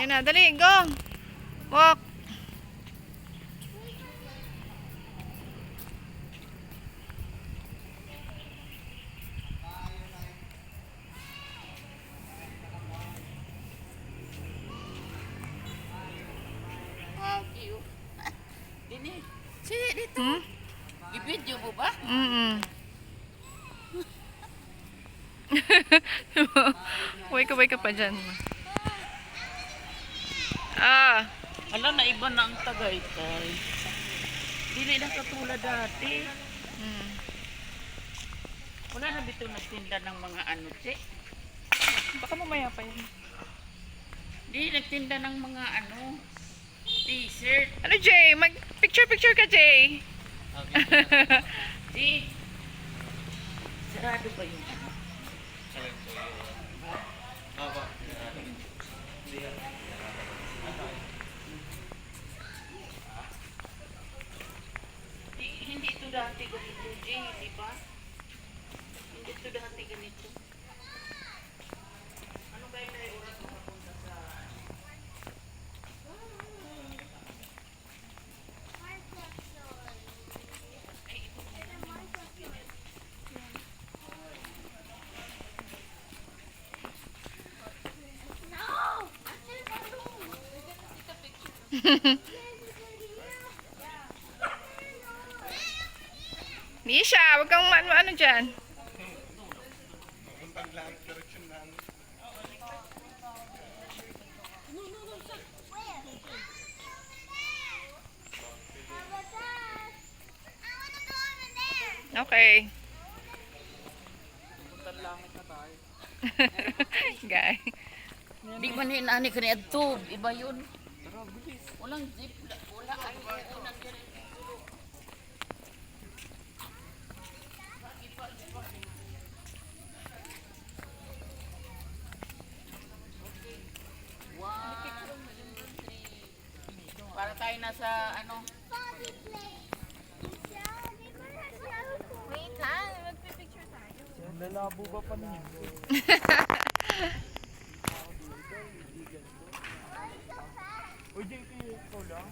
Ayun na, dali, go! Walk! Dini, sini dito. Hmm? I-video mo ba? Buhay ka pa dyan. Ah! Ala, na iba na ang Tagaytay. Dili na katulad dati. Wala na dito nagtinda ng mga ano, che. Baka mamaya pa yun. Di nagtinda ng mga ano, t-shirt. Ano, Jay? Mag-picture-picture ka, Jay. Di, sarado ba yung ano? Hindi ito dati ganito, Jay, di ba? Hindi ito dati ganito. Ano kaya na yung oras makapunta sa... Nisha, wag kang ano dyan. Okay. Guy. Di man hinani ka niya tube, iba yun. Walang jeep, wala ay unang ganito. Para tayo nasa ano? Wait lang, magpipicture tayo. Lalabo ba pa ninyo? Uy, JP, ikaw lang?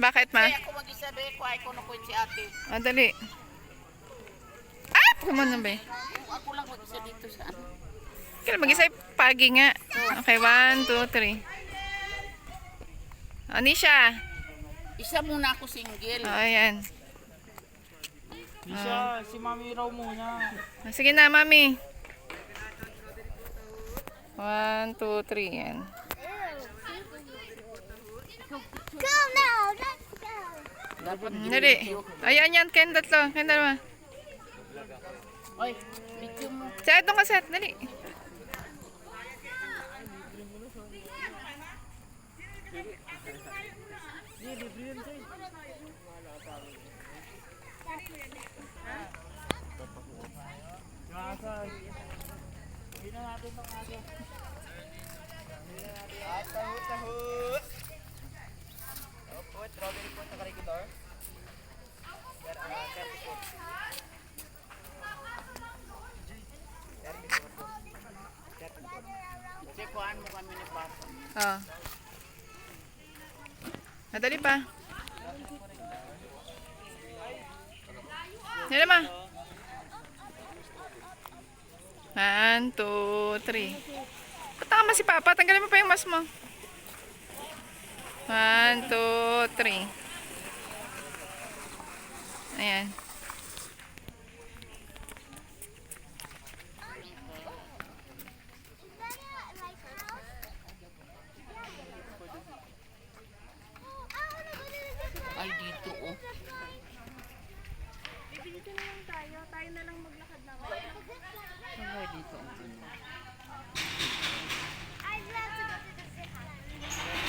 Bakit, ma? Kaya ako mag-isabi ko ay kuno ko si ate. Ah, dali. Ah! Come on na ba? Ako lang mag-isa dito sa ano. Kaya mag-isa pagi nga. Okay, 1, 2, 3. Anisha. Isa muna ako single. Oh, ayan. Lisa, si Mami raw muna. Sige na, mami. 1, 2, 3. Yan. Go now, let's go. Dapat Dali. Ayan yan, kayong tatlo. Kayong dalawa. Oy, video mo. Sa itong kaset, dali. Nasa. Hindi na natin itong aso. Taho. Opo, strawberry po sa karikidor. Chekuan mo kami ni Papa. Oh. Nadali pa. Yan ma. 1, 2, 3. Patama si Papa. Tanggalin mo pa yung mask mo. 1, 2, 3. Ayan. Ay, dito oh. Dito na lang tayo. Tayo na lang maglakad na. Ay, dito ang ano. I'd love to go to the city.